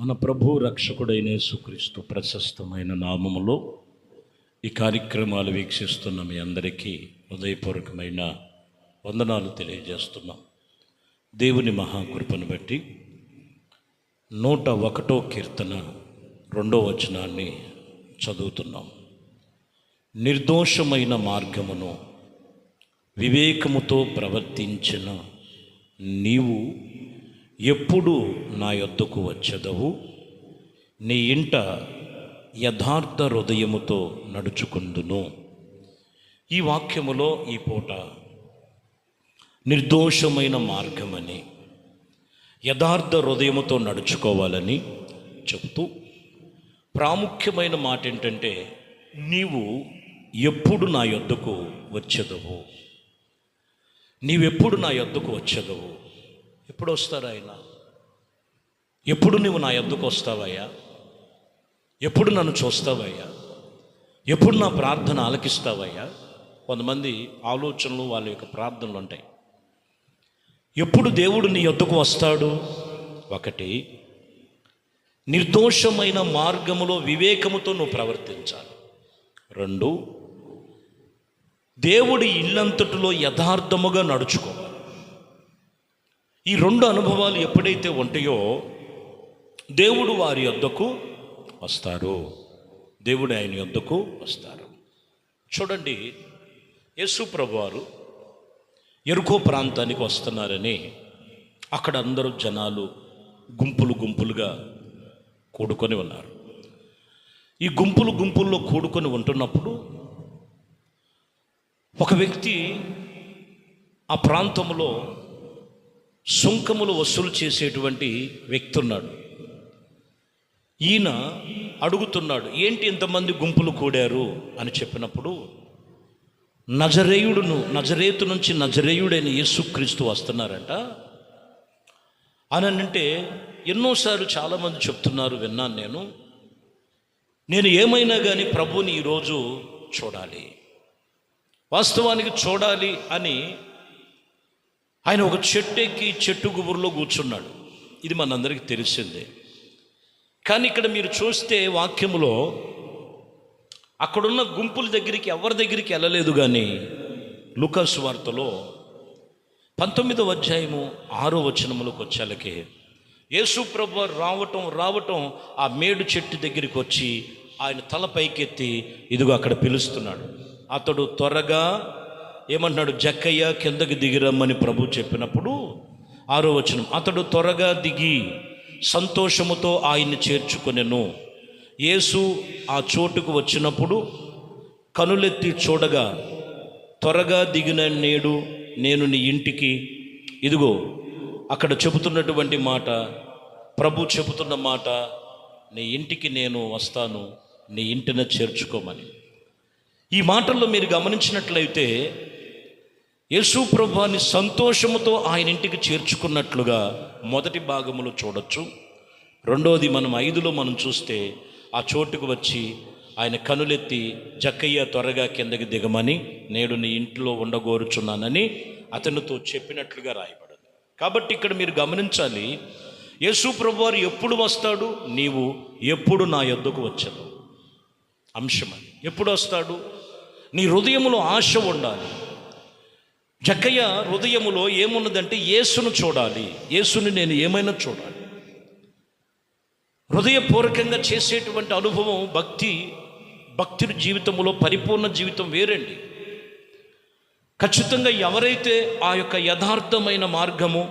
మన ప్రభు రక్షకుడైన యేసుక్రీస్తు ప్రశస్తమైన నామములో ఈ కార్యక్రమాలు వీక్షిస్తున్న మీ అందరికీ హృదయపూర్వకమైన వందనాలు తెలియజేస్తున్నాం. దేవుని మహాకృపను బట్టి 101వ కీర్తన 2వ వచనాన్ని చదువుతున్నాం. నిర్దోషమైన మార్గమును వివేకముతో ప్రవర్తించిన నీవు ఎప్పుడు నా యొద్దకు వచ్చెదవు? నీ ఇంట యథార్థ హృదయముతో నడుచుకుందును. ఈ వాక్యములో ఈ పూట నిర్దోషమైన మార్గమని, యథార్థ హృదయముతో నడుచుకోవాలని చెబుతూ ప్రాముఖ్యమైన మాట ఏంటంటే, నీవు ఎప్పుడు నా యొద్దకు వచ్చెదవు? నీవెప్పుడు నా యొద్దకు వచ్చెదవు? ఎప్పుడు వస్తారా ఆయన? ఎప్పుడు నువ్వు నా యొద్దకు వస్తావయ్యా? ఎప్పుడు నన్ను చూస్తావయ్యా? ఎప్పుడు నా ప్రార్థన ఆలకిస్తావయ్యా? కొంతమంది ఆలోచనలు, వాళ్ళ యొక్క ప్రార్థనలు ఉంటాయి. ఎప్పుడు దేవుడు నీ యొద్దకు వస్తాడు? ఒకటి, నిర్దోషమైన మార్గములో వివేకముతో నువ్వు ప్రవర్తించాలి. 2, దేవుడి ఇల్లంతటిలో యథార్థముగా నడుచుకోవాలి. ఈ 2 అనుభవాలు ఎప్పుడైతే ఉంటాయో దేవుడు వారి యొద్దకు వస్తారు. దేవుడు ఆయన యొద్దకు వస్తారు. చూడండి, యేసు ప్రభువారు యెరికో ప్రాంతానికి వస్తున్నారని అక్కడ అందరూ జనాలు గుంపులు గుంపులుగా కూడుకొని ఉన్నారు. ఈ గుంపుల్లో కూడుకొని ఉంటున్నప్పుడు ఒక వ్యక్తి ఆ ప్రాంతంలో సుంకములు వసూలు చేసేటువంటి వ్యక్తి ఉన్నాడు. ఈయన అడుగుతున్నాడు, ఏంటి ఇంతమంది గుంపులు కూడారు అని చెప్పినప్పుడు, నజరేతు నుంచి నజరేయుడైన యేసుక్రీస్తు వస్తున్నారంట అని అంటే, ఎన్నోసార్లు చాలామంది చెప్తున్నారు, విన్నాను నేను ఏమైనా కానీ ప్రభువుని ఈరోజు చూడాలి, వాస్తవానికి చూడాలి అని ఆయన ఒక చెట్టు ఎక్కి చెట్టు గుబురులో కూర్చున్నాడు. ఇది మనందరికీ తెలిసిందే. కానీ ఇక్కడ మీరు చూస్తే వాక్యములో అక్కడున్న గుంపుల దగ్గరికి, ఎవరి దగ్గరికి వెళ్ళలేదు. కానీ లూకా సువార్తలో 19వ అధ్యాయము 6వ వచనములకు వచ్చేలకే యేసు ప్రభువు రావటం ఆ మేడు చెట్టు దగ్గరికి వచ్చి ఆయన తల పైకెత్తి ఇదిగో అక్కడ పిలుస్తున్నాడు. అతడు త్వరగా ఏమంటున్నాడు? జక్కయ్య కిందకి దిగిరమ్మని ప్రభు చెప్పినప్పుడు 6వ వచనం, అతడు త్వరగా దిగి సంతోషముతో ఆయన్ని చేర్చుకొనెను. యేసు ఆ చోటుకు వచ్చినప్పుడు కనులెత్తి చూడగా, త్వరగా దిగిన నేడు నేను నీ ఇంటికి, ఇదిగో అక్కడ చెబుతున్నటువంటి మాట, ప్రభు చెబుతున్న మాట, నీ ఇంటికి నేను వస్తాను, నీ ఇంటిని చేర్చుకోమని. ఈ మాటల్లో మీరు గమనించినట్లయితే యేసు ప్రభువుని సంతోషముతో ఆయన ఇంటికి చేర్చుకున్నట్లుగా మొదటి భాగములో చూడొచ్చు. రెండవది మనం 5లో మనం చూస్తే ఆ చోటుకు వచ్చి ఆయన కనులెత్తి, జక్కయ్య త్వరగా కిందకి దిగమని, నేడు నీ ఇంట్లో ఉండగోరుచున్నానని అతనితో చెప్పినట్లుగా రాయబడింది. కాబట్టి ఇక్కడ మీరు గమనించాలి, యేసు ప్రభువారు ఎప్పుడు వస్తాడు? నీవు ఎప్పుడు నా యొద్దకు వచ్చావు అంశమని. ఎప్పుడు వస్తాడు? నీ హృదయములో ఆశ ఉండాలి. జక్కయ్య హృదయములో ఏమున్నదంటే యేసును చూడాలి, యేసుని నేను ఏమైనా చూడాలి. హృదయపూర్వకంగా చేసేటువంటి అనుభవం భక్తి జీవితంలో పరిపూర్ణ జీవితం వేరండి. ఖచ్చితంగా ఎవరైతే ఆ యొక్క యథార్థమైన మార్గము,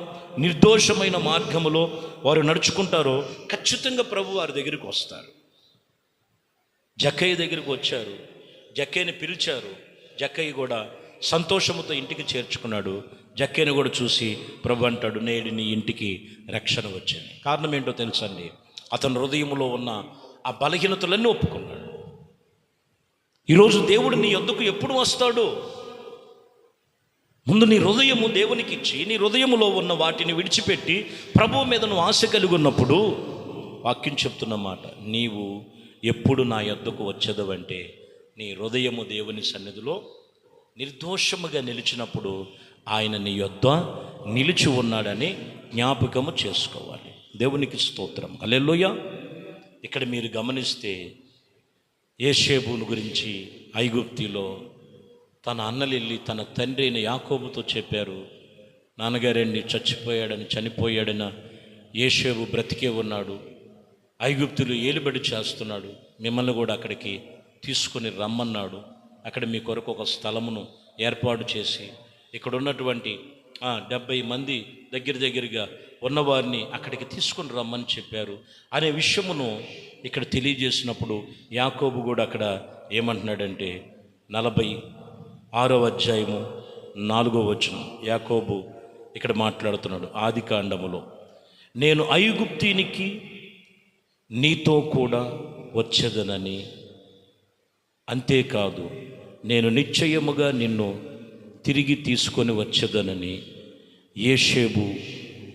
నిర్దోషమైన మార్గములో వారు నడుచుకుంటారో ఖచ్చితంగా ప్రభు వారి దగ్గరికి వస్తారు. జక్కయ్య దగ్గరికి వచ్చారు, జక్కయ్యని పిలిచారు. జక్కయ్య కూడా సంతోషముతో ఇంటికి చేర్చుకున్నాడు. జక్కయ్యను కూడా చూసి ప్రభు అంటాడు, నేడు నీ ఇంటికి రక్షణ వచ్చింది. కారణం ఏంటో తెలుసండి, అతని హృదయంలో ఉన్న ఆ బలహీనతలన్నీ ఒప్పుకున్నాడు. ఈరోజు దేవుడు నీ యొద్దకు ఎప్పుడు వస్తాడు? ముందు నీ హృదయము దేవునికి ఇచ్చి, నీ హృదయములో ఉన్న వాటిని విడిచిపెట్టి ప్రభువు మీద నువ్వు ఆశ కలిగి ఉన్నప్పుడు, వాక్యం చెప్తున్న మాట, నీవు ఎప్పుడు నా యొద్దకు వచ్చేదవంటే నీ హృదయము దేవుని సన్నిధిలో నిర్దోషముగా నిలిచినప్పుడు ఆయన నీ యొద్ద నిలిచి ఉన్నాడని జ్ఞాపకము చేసుకోవాలి. దేవునికి స్తోత్రం. హల్లెలూయా. ఇక్కడ మీరు గమనిస్తే యోసేపును గురించి ఐగుప్తిలో తన అన్నలు వెళ్ళి తన తండ్రి అయిన యాకోబుతో చెప్పారు, నాన్నగారండి చనిపోయాడని, యోసేపు బ్రతికే ఉన్నాడు, ఐగుప్తులు ఏలుబడి చేస్తున్నాడు, మిమ్మల్ని కూడా అక్కడికి తీసుకొని రమ్మన్నాడు, అక్కడ మీ కొరకు ఒక స్థలమును ఏర్పాటు చేసి ఇక్కడ ఉన్నటువంటి 70 మంది దగ్గరగా ఉన్నవారిని అక్కడికి తీసుకొని రమ్మని చెప్పారు అనే విషయమును ఇక్కడ తెలియజేసినప్పుడు యాకోబు కూడా అక్కడ ఏమంటున్నాడంటే 46వ అధ్యాయము 4వ వచనం యాకోబు ఇక్కడ మాట్లాడుతున్నాడు. ఆదికాండములో, నేను ఐగుప్తీనికి నీతో కూడా వచ్చేదనని, అంతేకాదు నేను నిశ్చయముగా నిన్ను తిరిగి తీసుకొని వచ్చేదనని యోసేపు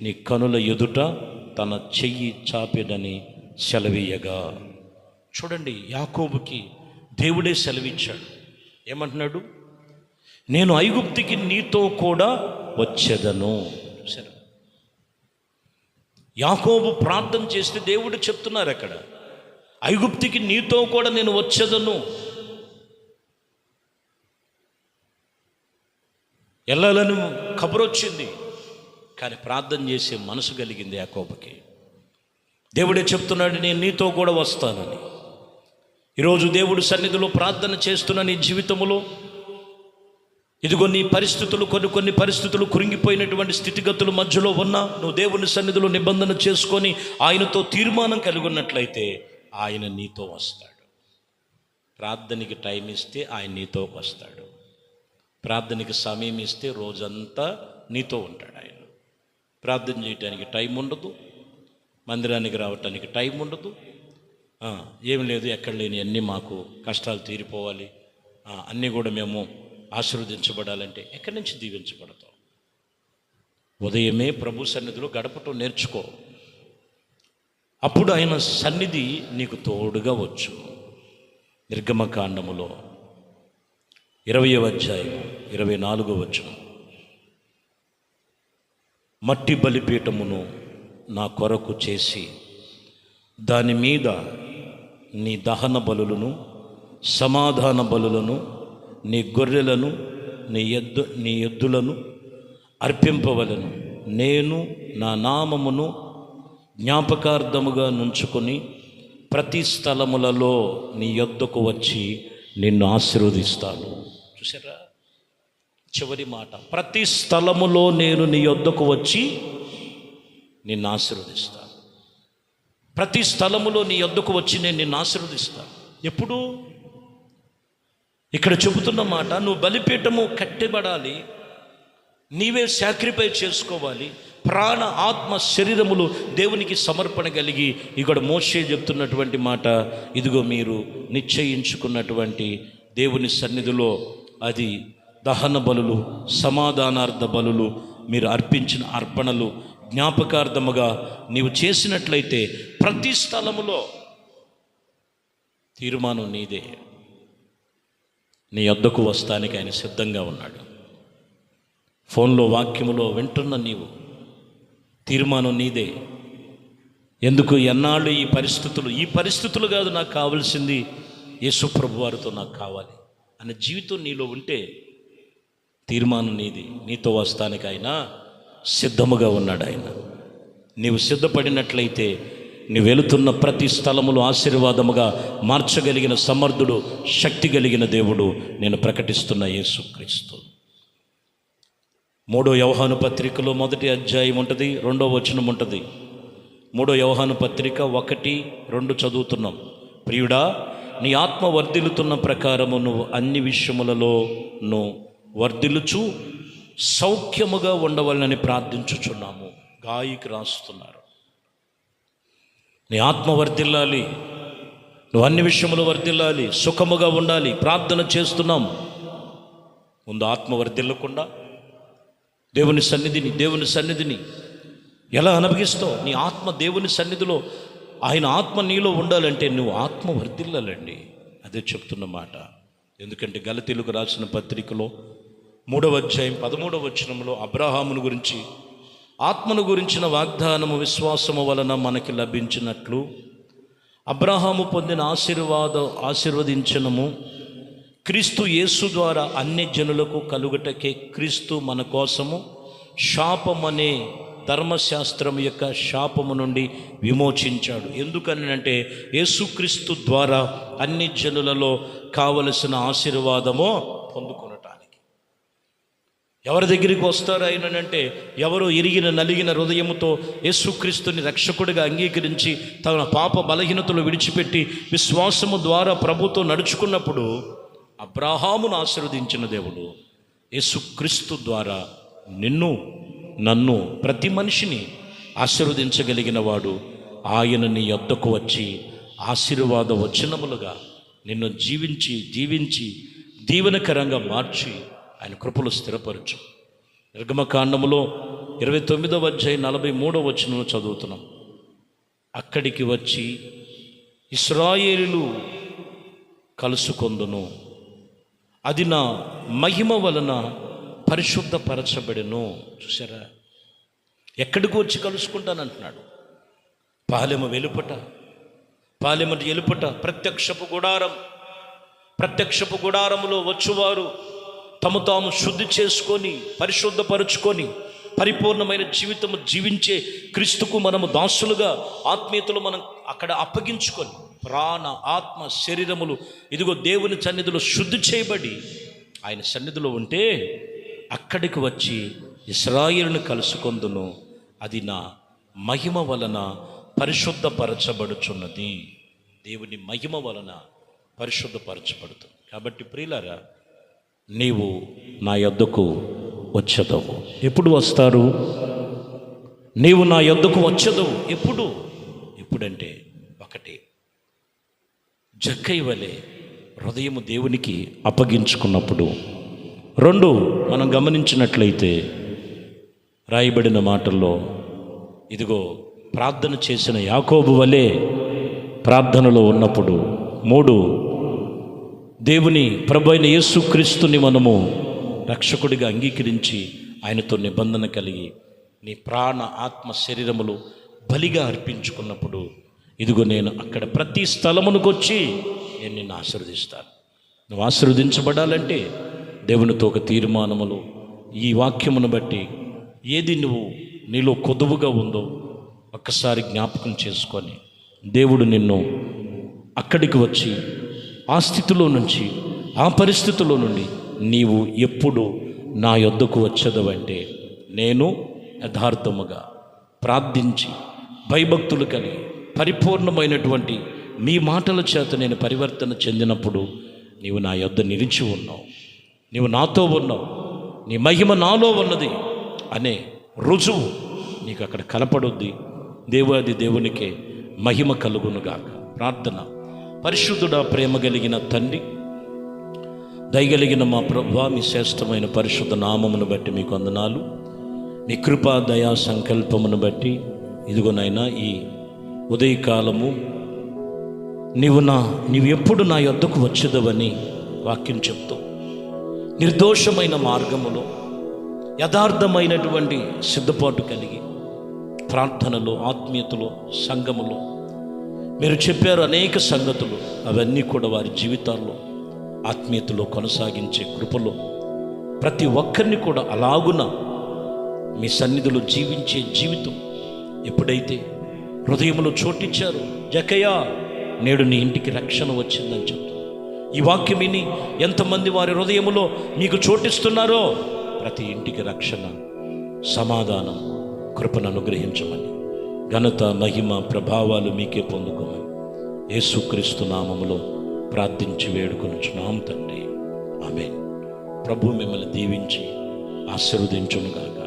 నీ కనుల ఎదుట తన చెయ్యి చాపెనని సెలవీయగా. చూడండి, యాకోబుకి దేవుడే సెలవిచ్చాడు. ఏమంటున్నాడు? నేను ఐగుప్తికి నీతో కూడా వచ్చేదను. సరే, యాకోబు ప్రార్థన చేస్తే దేవుడు చెప్తున్నారు అక్కడ, ఐగుప్తికి నీతో కూడా నేను వచ్చేదను. వెళ్ళాలని కబురు వచ్చింది, కానీ ప్రార్థన చేసే మనసు కలిగింది యాకోబుకి. దేవుడే చెప్తున్నాడు, నేను నీతో కూడా వస్తానని. ఈరోజు దేవుడు సన్నిధిలో ప్రార్థన చేస్తున్న నీ జీవితంలో ఇదిగో నీ పరిస్థితులు కొన్ని పరిస్థితులు కృంగిపోయినటువంటి స్థితిగతుల మధ్యలో ఉన్నా నువ్వు దేవుని సన్నిధిలో నిబంధన చేసుకొని ఆయనతో తీర్మానం కలిగి ఉన్నట్లయితే ఆయన నీతో వస్తాడు. ప్రార్థనకి టైం ఇస్తే ఆయన నీతో వస్తాడు. ప్రార్థనకి సమయం ఇస్తే రోజంతా నీతో ఉంటాడు ఆయన. ప్రార్థన చేయటానికి టైం ఉండదు, మందిరానికి రావటానికి టైం ఉండదు, ఏం లేదు, ఎక్కడ లేని అన్నీ మాకు కష్టాలు తీరిపోవాలి, అన్నీ కూడా మేము ఆశీర్వదించబడాలంటే ఎక్కడి నుంచి దీవించబడతాం? ఉదయమే ప్రభు సన్నిధిలో గడపటం నేర్చుకో, అప్పుడు ఆయన సన్నిధి నీకు తోడుగా వచ్చు. నిర్గమకాండములో 20వ అధ్యాయం 24వ వచనం, మట్టి బలిపీఠమును నా కొరకు చేసి దాని మీద నీ దహన బలులను, సమాధాన బలులను, నీ గొర్రెలను, నీ ఎద్దులను అర్పింపవలను. నేను నా నామమును జ్ఞాపకార్థముగా నుంచుకొని ప్రతి స్థలములలో నీ యొద్దకు వచ్చి నిన్ను ఆశీర్వదిస్తాను. చూసారా, చివరి మాట, ప్రతి స్థలములో నేను నీ యొద్దకు వచ్చి నిన్ను ఆశీర్వదిస్తాను. ప్రతి స్థలములో నీ యొద్దకు వచ్చి నేను నిన్ను ఆశీర్వదిస్తాను. ఎప్పుడు? ఇక్కడ చెబుతున్న మాట, నువ్వు బలిపీఠము కట్టబడాలి, నీవే సాక్రిఫైస్ చేసుకోవాలి, ప్రాణ ఆత్మ శరీరములు దేవునికి సమర్పణ కలిగి. ఇక్కడ మోషే చెప్తున్నటువంటి మాట, ఇదిగో మీరు నిశ్చయించుకున్నటువంటి దేవుని సన్నిధిలో అది దహన బలులు, సమాధానార్థ బలులు, మీరు అర్పించిన అర్పణలు జ్ఞాపకార్థముగా నీవు చేసినట్లయితే ప్రతి స్థలములో తీర్మానం నీదే. నీ వద్దకు వస్తానికి ఆయన సిద్ధంగా ఉన్నాడు. ఫోన్లో వాక్యములో వింటున్న నీవు తీర్మానం నీదే. ఎందుకు? ఎన్నాళ్ళు ఈ పరిస్థితులు కాదు నాకు కావాల్సింది, యేసు ప్రభు వారితో నాకు కావాలి అనే జీవితం నీలో ఉంటే తీర్మానం నీది. నీతో వస్తానికి ఆయన సిద్ధముగా ఉన్నాడు. ఆయన నీవు సిద్ధపడినట్లయితే నువ్వు వెళుతున్న ప్రతి స్థలములు ఆశీర్వాదముగా మార్చగలిగిన సమర్థుడు, శక్తి కలిగిన దేవుడు నేను ప్రకటిస్తున్న యేసుక్రీస్తు. 3వ యోహాను పత్రికలో 1వ అధ్యాయం ఉంటుంది, 2వ వచనం ఉంటుంది. 3వ యోహాను పత్రిక 1:2 చదువుతున్నాం. ప్రియుడా, నీ ఆత్మ వర్ధిల్లుతున్న ప్రకారము నువ్వు అన్ని విషయములలోనూ వర్ధిల్లుచు సౌఖ్యముగా ఉండవాలని ప్రార్థించుచున్నాము. గాయకి రాస్తున్నారు, నీ ఆత్మ వర్ధిల్లాలి, నువ్వు అన్ని విషయములు వర్ధిల్లాలి, సుఖముగా ఉండాలి. ప్రార్థన చేస్తున్నాం. ముందు ఆత్మ వర్ధిల్లకుండా దేవుని సన్నిధిని ఎలా అనుభవిస్తావు? నీ ఆత్మ దేవుని సన్నిధిలో, ఆయన ఆత్మ నీలో ఉండాలంటే నువ్వు ఆత్మ వర్ధిల్లాలండి. అదే చెప్తున్న మాట. ఎందుకంటే గలతీయులకు రాసిన పత్రికలో 3వ అధ్యాయం 13వ వచనంలో అబ్రహామును గురించి ఆత్మను గురించిన వాగ్దానము విశ్వాసము వలన మనకి లభించినట్లు అబ్రహాము పొందిన ఆశీర్వదించనము క్రీస్తు యేసు ద్వారా అన్ని జనులకు కలుగుటకే క్రీస్తు మన కోసము శాపమనే ధర్మశాస్త్రం యొక్క శాపము నుండి విమోచించాడు. ఎందుకని అంటే యేసుక్రీస్తు ద్వారా అన్ని జనులలో కావలసిన ఆశీర్వాదము పొందుకొనటానికి. ఎవరి దగ్గరికి వస్తారు ఆయనంటే ఎవరు ఇరిగిన నలిగిన హృదయముతో యేసుక్రీస్తుని రక్షకుడిగా అంగీకరించి తన పాప బలహీనతలు విడిచిపెట్టి విశ్వాసము ద్వారా ప్రభుతో నడుచుకున్నప్పుడు అబ్రహామును ఆశీర్వదించిన దేవుడు యేసుక్రీస్తు ద్వారా నన్ను ప్రతి మనిషిని ఆశీర్వదించగలిగిన వాడు. ఆయన నీ యొద్దకు వచ్చి ఆశీర్వాద వచనములుగా నిన్ను దీవించి దీవెనకరంగా మార్చి ఆయన కృపలు స్థిరపరచు. నిర్గమకాండములో 29వ అధ్యాయం 43వ వచనం చదువుతున్నాం. అక్కడికి వచ్చి ఇశ్రాయేలులు కలుసుకొందును, అది నా మహిమ వలన పరిశుద్ధపరచబడెను. చూసారా, ఎక్కడికి వచ్చి కలుసుకుంటానంటున్నాడు? పాలెము ఎలుపట ప్రత్యక్షపు గుడారములో వచ్చువారు తాము శుద్ధి చేసుకొని పరిశుద్ధపరుచుకొని పరిపూర్ణమైన జీవితము జీవించే క్రీస్తుకు మనము దాసులుగా ఆత్మీయతలు మనం అక్కడ అప్పగించుకొని ప్రాణ ఆత్మ శరీరములు ఇదిగో దేవుని సన్నిధిలో శుద్ధి చేయబడి ఆయన సన్నిధిలో ఉంటే అక్కడికి వచ్చి ఇశ్రాయేలును కలుసుకొందును, అది నా మహిమ వలన పరిశుద్ధపరచబడుచున్నది. దేవుని మహిమ వలన పరిశుద్ధపరచబడుతుంది. కాబట్టి ప్రియులారా, నీవు నా యొద్దకు వచ్చేదవు. ఎప్పుడు వస్తారు? నీవు నా యొద్దకు వచ్చేదవు. ఎప్పుడంటే ఒకటి, జక్కయ్య వలె హృదయము దేవునికి అప్పగించుకున్నప్పుడు. 2, మనం గమనించినట్లయితే రాయబడిన మాటల్లో ఇదిగో ప్రార్థన చేసిన యాకోబు వలె ప్రార్థనలో ఉన్నప్పుడు. 3, దేవుని ప్రభువైన యేసుక్రీస్తుని మనము రక్షకుడిగా అంగీకరించి ఆయనతో నిబంధన కలిగి నీ ప్రాణ ఆత్మ శరీరములు బలిగా అర్పించుకున్నప్పుడు ఇదిగో నేను అక్కడ ప్రతి స్థలమునకు వచ్చి నేను నిన్ను ఆశీర్వదిస్తాను. నువ్వు ఆశీర్వదించబడాలంటే దేవునితో ఒక తీర్మానములు ఈ వాక్యమును బట్టి ఏది నీలో కొదువుగా ఉందో ఒక్కసారి జ్ఞాపకం చేసుకొని దేవుడు నిన్ను అక్కడికి వచ్చి ఆ స్థితిలో నుంచి ఆ పరిస్థితిలో నుండి నీవు ఎప్పుడు నా యొద్దకు వచ్చేదవంటే నేను యథార్థముగా ప్రార్థించి భయభక్తులు కలిగి పరిపూర్ణమైనటువంటి మీ మాటల చేత నేను పరివర్తన చెందినప్పుడు నీవు నా యొద్ద నిలిచి ఉన్నావు, నీవు నాతో ఉన్నావు, నీ మహిమ నాలో ఉన్నది అనే రుజువు నీకు అక్కడ కనపడుద్ది. దేవునికే మహిమ కలుగునుగాక. ప్రార్థన. పరిశుద్ధుడా, ప్రేమ కలిగిన తండ్రి, దయగలిగిన మా ప్రభువా, మీ శ్రేష్టమైన పరిశుద్ధ నామమును బట్టి మీకు వందనాలు. మీ కృపా దయా సంకల్పమును బట్టి ఇదిగోనైనా ఈ ఉదయకాలము నీవు ఎప్పుడు నా యొద్దకు వచ్చేదవని వాక్యం చెప్తూ నిర్దోషమైన మార్గములో యథార్థమైనటువంటి సిద్ధపాటు కలిగి ప్రార్థనలో ఆత్మీయతలో సంఘములో మీరు చెప్పారు అనేక సంగతులు, అవన్నీ కూడా వారి జీవితాల్లో ఆత్మీయతలో కొనసాగించే కృపలో ప్రతి ఒక్కరిని కూడా అలాగున మీ సన్నిధిలో జీవించే జీవితం ఎప్పుడైతే హృదయంలో చోటిచ్చారు, జక్కయ్య నేడు నీ ఇంటికి రక్షణ వచ్చిందని చెప్తారు. ఈ వాక్యం విని ఎంతమంది వారి హృదయములో మీకు చోటిస్తున్నారో ప్రతి ఇంటికి రక్షణ, సమాధానం, కృపను అనుగ్రహించమని, ఘనత మహిమ ప్రభావాలు మీకే పొందుకోమని యేసుక్రీస్తు నామములో ప్రార్థించి వేడుకొనుచున్నాం తండ్రి. ఆమేన్. ప్రభు మిమ్మల్ని దీవించి ఆశీర్వదించునుగాక.